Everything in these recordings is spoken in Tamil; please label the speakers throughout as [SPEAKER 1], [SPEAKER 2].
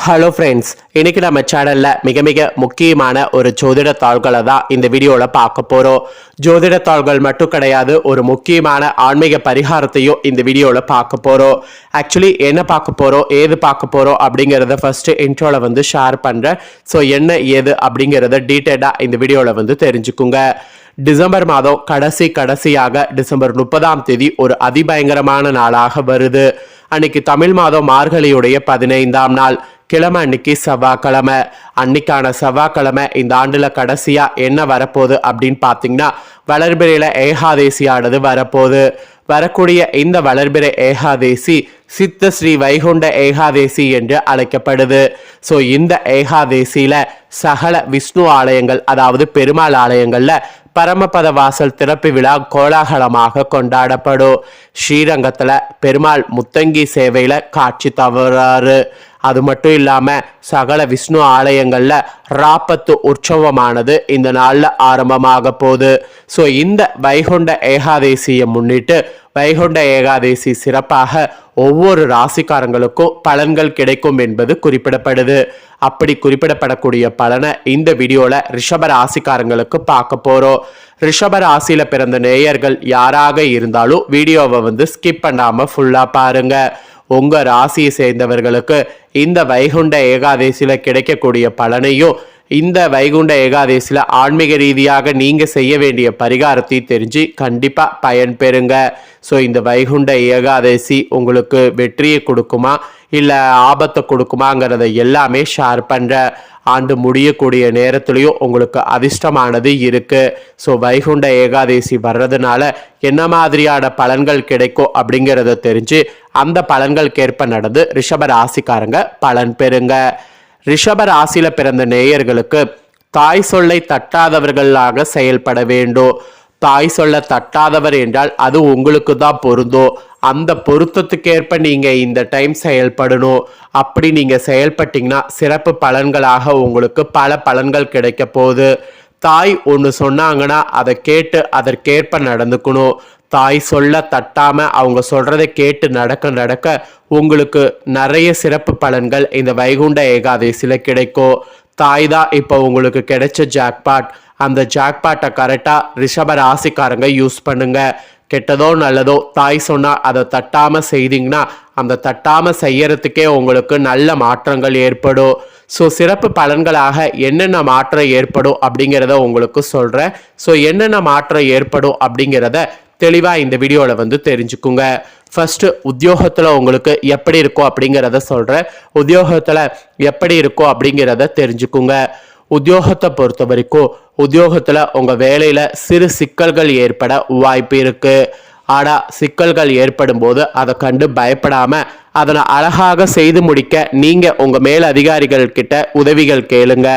[SPEAKER 1] ஹலோ ஃப்ரெண்ட்ஸ், இன்னைக்கு நம்ம சேனல்ல மிக மிக முக்கியமான ஒரு ஜோதிட தாள்களை தான் இந்த வீடியோவில் பார்க்க போகிறோம். ஜோதிட தாள்கள் மட்டும் கிடையாது, ஒரு முக்கியமான ஆன்மீக பரிகாரத்தையும் இந்த வீடியோவில் பார்க்க போகிறோம். ஆக்சுவலி என்ன பார்க்க போகிறோம், ஏது பார்க்க போகிறோம் அப்படிங்கிறத ஃபர்ஸ்ட் இன்ட்ரோவில் வந்து ஷேர் பண்ணுறேன். ஸோ என்ன ஏது அப்படிங்கிறத டீட்டெயிலாக இந்த வீடியோவில் தெரிஞ்சுக்குங்க. டிசம்பர் மாதம் கடைசியாக டிசம்பர் 30 ஒரு அதிபயங்கரமான நாளாக வருது. அன்னைக்கு தமிழ் மாதம் மார்கழியுடைய 15ஆம் நாள், கிழமை அன்னைக்கு செவ்வாய்க்கிழமை. அன்னைக்கான செவ்வாய்க்கிழமை இந்த ஆண்டுல கடைசியா என்ன வரப்போகுது அப்படின்னு பார்த்தீங்கன்னா, வளர்பிறையில ஏகாதேசியானது வரப்போகுது. வரக்கூடிய இந்த வளர்பிறை ஏகாதேசி சித்த ஸ்ரீ வைகுண்ட ஏகாதேசி என்று அழைக்கப்படுது. ஸோ இந்த ஏகாதேசியில சகல விஷ்ணு ஆலயங்கள், அதாவது பெருமாள் ஆலயங்கள்ல பரமபத வாசல் திறப்பு விழா கோலாகலமாக கொண்டாடப்படும். ஸ்ரீரங்கத்துல பெருமாள் முத்தங்கி சேவையில காட்சி தவறாரு. அது மட்டும் இல்லாம சகல விஷ்ணு ஆலயங்கள்ல ராப்பத்து உற்சவமானது இந்த நாள்ல ஆரம்பமாக போகுது. ஸோ இந்த வைகுண்ட ஏகாதேசியை முன்னிட்டு வைகுண்ட ஏகாதேசி சிறப்பாக ஒவ்வொரு ராசிக்காரங்களுக்கும் பலன்கள் கிடைக்கும் என்பது குறிப்பிடப்படுது. அப்படி குறிப்பிடப்படக்கூடிய பலனை இந்த வீடியோல ரிஷப ராசிக்காரங்களுக்கு பார்க்க போறோம். ரிஷப ராசியில பிறந்த நேயர்கள் யாராக இருந்தாலும் வீடியோவை ஸ்கிப் பண்ணாம ஃபுல்லா பாருங்க. உங்க ராசியை சேர்ந்தவர்களுக்கு இந்த வைகுண்ட ஏகாதேசியில கிடைக்கக்கூடிய பலனையும், இந்த வைகுண்ட ஏகாதேசியில ஆன்மீக ரீதியாக நீங்க செய்ய வேண்டிய பரிகாரத்தை தெரிஞ்சு கண்டிப்பா பயன் பெறுங்க. ஸோ இந்த வைகுண்ட ஏகாதேசி உங்களுக்கு வெற்றியை கொடுக்குமா இல்ல ஆபத்தை கொடுக்குமாங்கிறத எல்லாமே ஷேர் பண்ற. ஆண்டு முடியக்கூடிய நேரத்திலையும் உங்களுக்கு அதிர்ஷ்டமானது இருக்கு. ஸோ வைகுண்ட ஏகாதேசி வர்றதுனால என்ன மாதிரியான பலன்கள் கிடைக்கும் அப்படிங்கிறத தெரிஞ்சு அந்த பலன்களுக்கேற்ப நடந்து ரிஷப ராசிக்காரங்க பலன் பெறுங்க. ரிஷப ராசியில பிறந்த நேயர்களுக்கு தாய் சொல்லை தட்டாதவர்களாக செயல்பட வேண்டும். தாய் சொல்ல தட்டாதவர் என்றால் அது உங்களுக்கு தான் பொருந்தும். அந்த பொருத்தத்துக்கேற்ப நீங்க இந்த டைம் செயல்படணும். அப்படி நீங்க செயல்பட்டீங்கன்னா சிறப்பு பலன்களாக உங்களுக்கு பல பலன்கள் கிடைக்க போகுது. தாய் ஒன்று சொன்னாங்கன்னா அதை கேட்டு அதற்கேற்ப நடந்துக்கணும். தாய் சொல்ல தட்டாம அவங்க சொல்றதை கேட்டு நடக்க உங்களுக்கு நிறைய சிறப்பு பலன்கள் இந்த வைகுண்ட ஏகாதேசியில கிடைக்கும். தாய் தான் இப்போ உங்களுக்கு கிடைச்ச ஜாக்பாட். அந்த ஜாக்பாட்டை கரெக்டாக ரிஷப ராசிக்காரங்க யூஸ் பண்ணுங்க. கெட்டதோ நல்லதோ தாய் சொன்னால் அதை தட்டாமல் செய்தீங்கன்னா அந்த தட்டாமல் செய்யறதுக்கே உங்களுக்கு நல்ல மாற்றங்கள் ஏற்படும். ஸோ சிறப்பு பலன்களாக என்னென்ன மாற்றம் ஏற்படும் அப்படிங்கிறத உங்களுக்கு சொல்கிறேன். ஸோ என்னென்ன மாற்றம் ஏற்படும் அப்படிங்கிறத தெளிவாக இந்த வீடியோவில் தெரிஞ்சுக்குங்க. ஃபர்ஸ்ட் உத்தியோகத்தில் உங்களுக்கு எப்படி இருக்கும் அப்படிங்கிறத சொல்கிறேன். உத்தியோகத்தில் எப்படி இருக்கும் அப்படிங்கிறத தெரிஞ்சுக்குங்க. உத்தியோகத்தை பொறுத்த வரைக்கும் உத்தியோகத்தில் உங்கள் வேலையில் சிறு சிக்கல்கள் ஏற்பட வாய்ப்பு இருக்கு. ஆனால் சிக்கல்கள் ஏற்படும் போது அதை கண்டு பயப்படாமல் அதனை அழகாக செய்து முடிக்க நீங்கள் உங்கள் மேல் அதிகாரிகள் கிட்ட உதவிகள் கேளுங்க.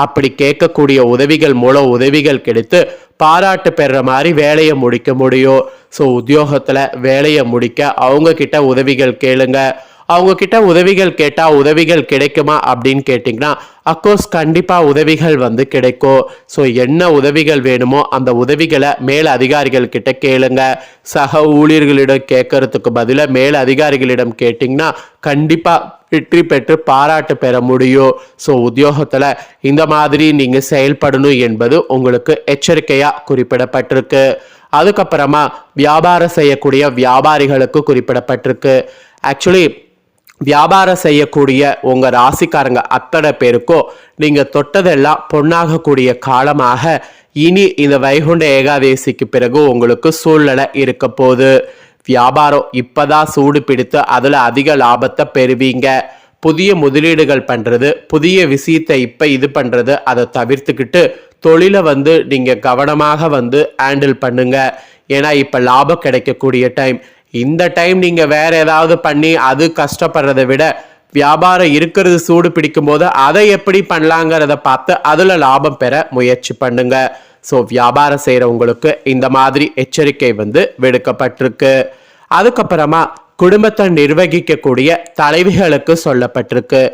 [SPEAKER 1] அப்படி கேட்கக்கூடிய உதவிகள் மூலம் உதவிகள் கிடைத்து பாராட்டு பெறுற மாதிரி வேலையை முடிக்க முடியும். ஸோ உத்தியோகத்தில் வேலையை முடிக்க அவங்க கிட்ட உதவிகள் கேளுங்க. அவங்க கிட்ட உதவிகள் கேட்டால் உதவிகள் கிடைக்குமா அப்படின்னு கேட்டிங்கன்னா அஃப்கோர்ஸ் கண்டிப்பாக உதவிகள் கிடைக்கும். ஸோ என்ன உதவிகள் வேணுமோ அந்த உதவிகளை மேல் அதிகாரிகள் கிட்ட கேளுங்க. சக ஊழியர்களிடம் கேட்கறதுக்கு பதிலாக மேல் அதிகாரிகளிடம் கேட்டிங்கன்னா கண்டிப்பாக வெற்றி பெற்று பாராட்டு பெற முடியும். ஸோ உத்தியோகத்தில் இந்த மாதிரி நீங்கள் செயல்படணும் என்பது உங்களுக்கு எச்சரிக்கையாக குறிப்பிடப்பட்டிருக்கு. அதுக்கப்புறமா வியாபாரம் செய்யக்கூடிய வியாபாரிகளுக்கு குறிப்பிடப்பட்டிருக்கு. ஆக்சுவலி வியாபாரம் செய்யக்கூடிய உங்க ராசிக்காரங்க அத்தனை பேருக்கும் நீங்க தொட்டதெல்லாம் பொன்னாகக்கூடிய காலமாக இனி இந்த வைகுண்ட ஏகாதேசிக்கு பிறகு உங்களுக்கு சூழ்நிலை இருக்க போகுது. வியாபாரம் இப்பதான் சூடு பிடித்து அதுல அதிக லாபத்தை பெறுவீங்க. புதிய முதலீடுகள் பண்றது, புதிய விஷயத்தை இப்ப இது பண்றது அதை தவிர்த்துக்கிட்டு தொழிலை நீங்க கவனமாக ஹேண்டில் பண்ணுங்க. ஏன்னா இப்ப லாபம் கிடைக்கக்கூடிய டைம். இந்த டைம் நீங்கள் வேற ஏதாவது பண்ணி அது கஷ்டப்படுறதை விட வியாபாரம் இருக்கிறது சூடு பிடிக்கும் போது அதை எப்படி பண்ணலாங்கிறத பார்த்து அதில் லாபம் பெற முயற்சி பண்ணுங்க. ஸோ வியாபாரம் செய்கிறவங்களுக்கு இந்த மாதிரி எச்சரிக்கை விடுக்கப்பட்டிருக்கு. அதுக்கப்புறமா குடும்பத்தை நிர்வகிக்கக்கூடிய தலைவிகளுக்கு சொல்லப்பட்டிருக்கு.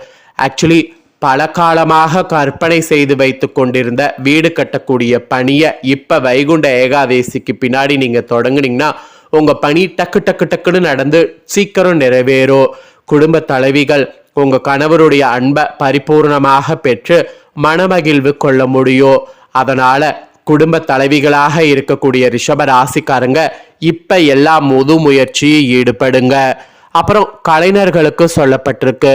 [SPEAKER 1] ஆக்சுவலி பல காலமாக கற்பனை செய்து வைத்து கொண்டிருந்த வீடு கட்டக்கூடிய பணியை இப்போ வைகுண்ட ஏகாதேசிக்கு பின்னாடி நீங்கள் தொடங்குனீங்கன்னா உங்க பணி டக்குன்னு நடந்து சீக்கிரம் நிறைவேறும். குடும்ப தலைவிகள் உங்க கணவருடைய அன்பை பரிபூர்ணமாக பெற்று மனமகிழ்வு கொள்ள முடியும். அதனால குடும்ப தலைவிகளாக இருக்கக்கூடிய ரிஷப ராசிக்காரங்க இப்ப எல்லா முது முயற்சியும் ஈடுபடுங்க. அப்புறம் கலைஞர்களுக்கு சொல்லப்பட்டிருக்கு,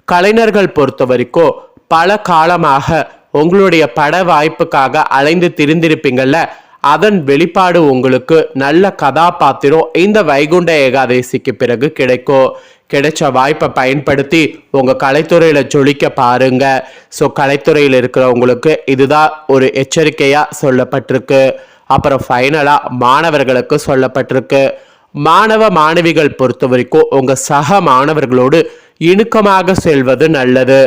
[SPEAKER 1] கலைஞர்கள் பொறுத்த வரைக்கும் பல காலமாக உங்களுடைய பட வாய்ப்புக்காக அலைந்து திரிந்திருப்பீங்கள்ல, அதன் வெளிப்பாடு உங்களுக்கு நல்ல கதாபாத்திரம் இந்த வைகுண்ட ஏகாதசிக்கு பிறகு கிடைக்கும். கிடைச்ச வாய்ப்பை பயன்படுத்தி உங்க கலைத்துறையில ஜொலிக்க பாருங்க. ஸோ கலைத்துறையில் இருக்கிறவங்களுக்கு இதுதான் ஒரு எச்சரிக்கையா சொல்லப்பட்டிருக்கு. அப்புறம் ஃபைனலா மாணவர்களுக்கு சொல்லப்பட்டிருக்கு, மாணவ மாணவிகள் பொறுத்த வரைக்கும் உங்க சக மாணவர்களோடு இணுக்கமாக செல்வது நல்லது.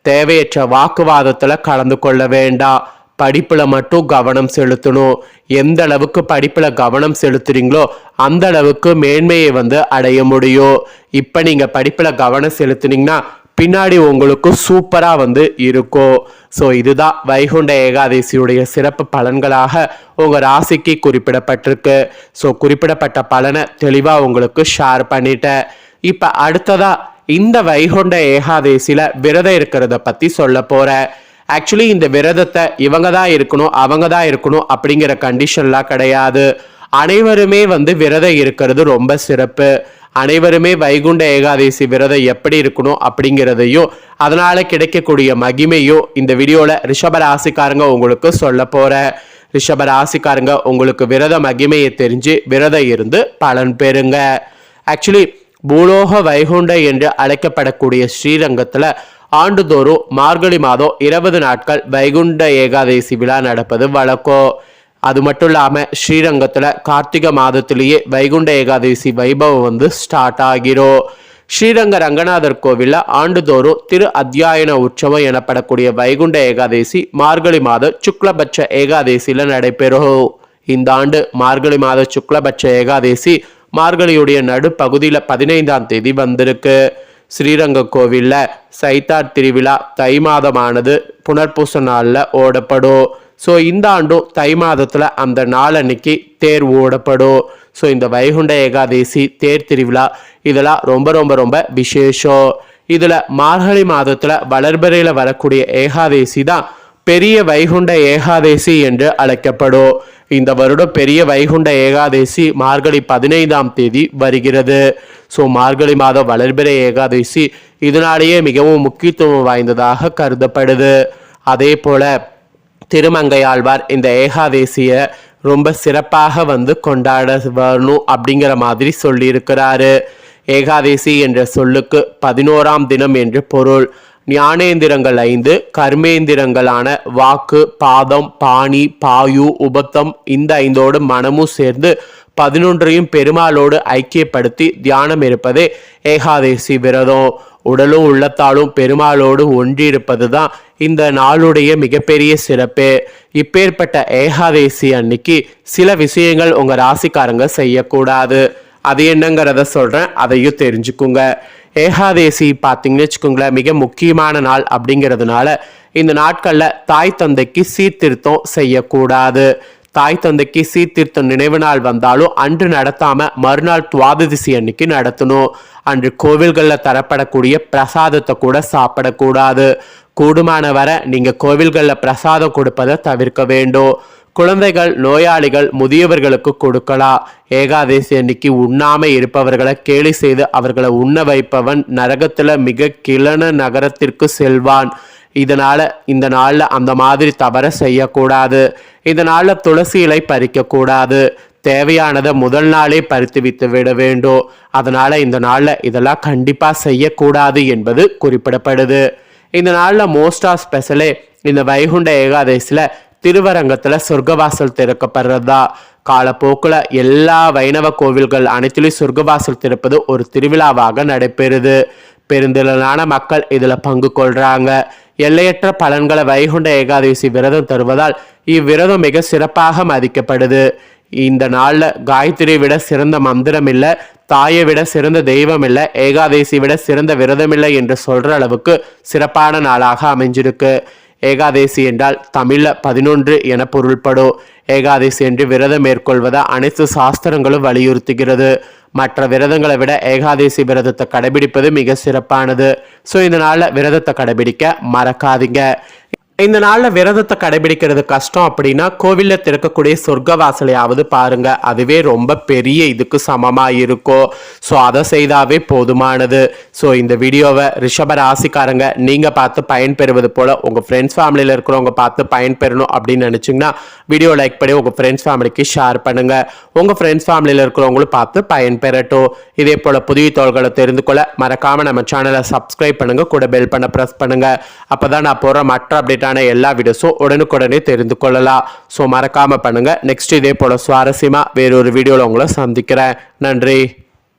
[SPEAKER 1] தேவையற்ற வாக்குவாதத்துல கலந்து கொள்ள வேண்டாம். படிப்புல மட்டும் கவனம் செலுத்தணும். எந்த அளவுக்கு படிப்புல கவனம் செலுத்துறீங்களோ அந்த அளவுக்கு மேன்மையை அடைய முடியும். இப்ப நீங்க படிப்புல கவனம் செலுத்துனீங்கன்னா பின்னாடி உங்களுக்கு சூப்பரா இருக்கும். ஸோ இதுதான் வைகுண்ட ஏகாதசியுடைய சிறப்பு பலன்களாக உங்க ராசிக்கு குறிப்பிடப்பட்டிருக்கு. ஸோ குறிப்பிடப்பட்ட பலனை தெளிவா உங்களுக்கு ஷேர் பண்ணிட்டேன். இப்ப அடுத்ததா இந்த வைகுண்ட ஏகாதசியில விரதம் இருக்கிறத பத்தி சொல்ல போறேன். ஆக்சுவலி இந்த விரதத்தை இவங்க தான் இருக்கணும் அவங்க தான் இருக்கணும் அப்படிங்கிற கண்டிஷன்லாம் கிடையாது. அனைவருமே விரதம் இருக்கிறது ரொம்ப சிறப்பு. அனைவருமே வைகுண்ட ஏகாதசி விரதம் எப்படி இருக்கணும் அப்படிங்கிறதையும் அதனால கிடைக்கக்கூடிய மகிமையும் இந்த வீடியோல ரிஷபராசிக்காரங்க உங்களுக்கு சொல்ல போற. ரிஷபராசிக்காரங்க உங்களுக்கு விரத மகிமையை தெரிஞ்சு விரதம் இருந்து பலன் பெறுங்க. ஆக்சுவலி பூலோக வைகுண்ட என்று அழைக்கப்படக்கூடிய ஸ்ரீரங்கத்துல ஆண்டுதோறும் மார்கழி மாதம் 20 நாட்கள் வைகுண்ட ஏகாதசி விழா நடப்பது வழக்கம். அது மட்டும் இல்லாம ஸ்ரீரங்கத்துல கார்த்திகை மாதத்திலேயே வைகுண்ட ஏகாதசி வைபவம் ஸ்டார்ட் ஆகிரும். ஸ்ரீரங்க ரங்கநாதர் கோவில்ல ஆண்டுதோறும் திரு அத்தியாயன உற்சவம் எனப்படக்கூடிய வைகுண்ட ஏகாதசி மார்கழி மாத சுக்லபட்ச ஏகாதசியில நடைபெறும். இந்த ஆண்டு மார்கழி மாத சுக்லபட்ச ஏகாதசி மார்கழியுடைய நடுப்பகுதியில 15ஆம் தேதி வந்திருக்கு. ஸ்ரீரங்க கோவில்ல சைத்தார் திருவிழா தை மாதமானது புனர்பூச நாள்ல ஓடப்படும். ஸோ இந்த ஆண்டும் தை மாதத்துல அந்த நாள் அன்னைக்கு தேர் ஓடப்படும். ஸோ இந்த வைகுண்ட ஏகாதசி தேர் திருவிழா இதெல்லாம் ரொம்ப ரொம்ப ரொம்ப விசேஷம். இதுல மார்கழி மாதத்துல வளர்பிறையில வரக்கூடிய ஏகாதசி தான் பெரிய வைகுண்ட ஏகாதசி என்று அழைக்கப்படும். இந்த வருடம் பெரிய வைகுண்ட ஏகாதசி மார்கழி 15ஆம் தேதி வருகிறது. ஸோ மார்கழி மாதம் வளர்பிறை ஏகாதசி இதனாலேயே மிகவும் முக்கியத்துவம் வாய்ந்ததாக கருதப்படுது. அதே போல திருமங்கையாழ்வார் இந்த ஏகாதசிய ரொம்ப சிறப்பாக கொண்டாடணும் அப்படிங்கிற மாதிரி சொல்லியிருக்கிறாரு. ஏகாதசி என்ற சொல்லுக்கு 11ஆம் தினம் என்று பொருள். ஞானேந்திரங்கள் 5, கர்மேந்திரங்களான வாக்கு, பாதம், பாணி, பாயு, உபத்தம் இந்த 5ஓடு மனமும் சேர்ந்து 11ஐயும் பெருமாளோடு ஐக்கியப்படுத்தி தியானம் இருப்பதே ஏகாதசி விரதம். உடலும் உள்ளத்தாலும் பெருமாளோடு ஒன்றியிருப்பது தான் இந்த நாளுடைய மிகப்பெரிய சிறப்பு. இப்பேற்பட்ட ஏகாதசி அன்னைக்கு சில விஷயங்கள் உங்க ராசிக்காரங்க செய்யக்கூடாது. அது என்னங்கிறத சொல்றேன், அதையும் தெரிஞ்சுக்குங்க. ஏகாதசி பார்த்தீங்கன்னு வச்சுக்கோங்களேன், மிக முக்கியமான நாள் அப்படிங்கிறதுனால இந்த நாட்கள்ல தாய் தந்தைக்கு சீர்திருத்தம் செய்யக்கூடாது. தாய் தந்தைக்கு சீர்திருத்தம் நினைவு நாள் வந்தாலும் அன்று நடத்தாம மறுநாள் துவாதசி அன்னைக்கு நடத்தணும். அன்று கோவில்களில் தரப்படக்கூடிய பிரசாதத்தை கூட சாப்பிடக்கூடாது. கூடுமான வரை நீங்க கோவில்களில் பிரசாதம் கொடுப்பதை தவிர்க்க வேண்டும். குழந்தைகள், நோயாளிகள், முதியவர்களுக்கு கொடுக்கலாம். ஏகாதசி அன்னைக்கு உண்ணாம இருப்பவர்களை கேலி செய்து அவர்களை உண்ண வைப்பவன் நரகத்துல மிக கிளன நகரத்திற்கு செல்வான். இதனால இந்த நாள்ல அந்த மாதிரி தவற செய்யக்கூடாது. இந்த நாள்ல துளசி இலை பறிக்க கூடாது. தேவையானதை முதல் நாளே பறித்து விட்டு விட வேண்டும். அதனால இந்த நாள்ல இதெல்லாம் கண்டிப்பா செய்யக்கூடாது என்பது குறிப்பிடப்படுது. இந்த நாள்ல மோஸ்டா ஸ்பெஷலே இந்த வைகுண்ட ஏகாதசியில திருவரங்கத்துல சொர்க்கவாசல் திறக்கப்படுறதா. காலப்போக்குல எல்லா வைணவ கோவில்கள் அனைத்திலும் சொர்க்கவாசல் திறப்பது ஒரு திருவிழாவாக நடைபெறுது. பெருந்திரளான மக்கள் இதுல பங்கு கொள்றாங்க. எல்லையற்ற பலன்களை வைகுண்ட ஏகாதசி விரதம் தருவதால் இவ்விரதம் மிக சிறப்பாக மதிக்கப்படுது. இந்த நாள்ல காயத்ரி விட சிறந்த மந்திரம் இல்லை, தாயை விட சிறந்த தெய்வம் இல்லை, ஏகாதசி விட சிறந்த விரதம் இல்லை என்று சொல்ற அளவுக்கு சிறப்பான நாளாக அமைஞ்சிருக்கு. ஏகாதேசி என்றால் தமிழில் 11 என பொருள்படும். ஏகாதேசி என்று விரதம் மேற்கொள்வதை அனைத்து சாஸ்திரங்களும் வலியுறுத்துகிறது. மற்ற விரதங்களை விட ஏகாதேசி விரதத்தை கடைபிடிப்பது மிக சிறப்பானது. ஸோ இந்த நாளில் விரதத்தை கடைபிடிக்க மறக்காதீங்க. இந்த நாளில் விரதத்தை கடைபிடிக்கிறது கஷ்டம் அப்படின்னா கோவிலில் திறக்கக்கூடிய சொர்க்க வாசலையாவது பாருங்க. அதுவே ரொம்ப பெரிய இதுக்கு சமமாக இருக்கும். ஸோ அதை செய்தாவே போதுமானது. ஸோ இந்த வீடியோவை ரிஷப ராசிக்காரங்க நீங்கள் பார்த்து பயன்பெறுவது போல் உங்கள் ஃப்ரெண்ட்ஸ் ஃபேமிலியில் இருக்கிறவங்க பார்த்து பயன்பெறணும் அப்படின்னு நினச்சிங்கன்னா வீடியோ லைக் பண்ணி உங்கள் ஃப்ரெண்ட்ஸ் ஃபேமிலிக்கு ஷேர் பண்ணுங்கள். உங்கள் ஃப்ரெண்ட்ஸ் ஃபேமிலியில் இருக்கிறவங்களும் பார்த்து பயன்பெறட்டும். இதே போல் புதிய தகவல்களை தெரிந்து கொள்ள மறக்காமல் நம்ம சேனலை சப்ஸ்கிரைப் பண்ணுங்கள். கூட பெல் பண்ண ப்ரெஸ் பண்ணுங்கள். அப்போ தான் நான் போகிற மற்ற அப்டேட்டான எல்லா வீடியோஸும் உடனுக்குடனே தெரிந்து கொள்ளலாம். ஸோ மறக்காமல் பண்ணுங்கள். நெக்ஸ்ட் இதே போல் சுவாரஸ்யமாக வேறொரு வீடியோவில் உங்களை சந்திக்கிறேன். நன்றி.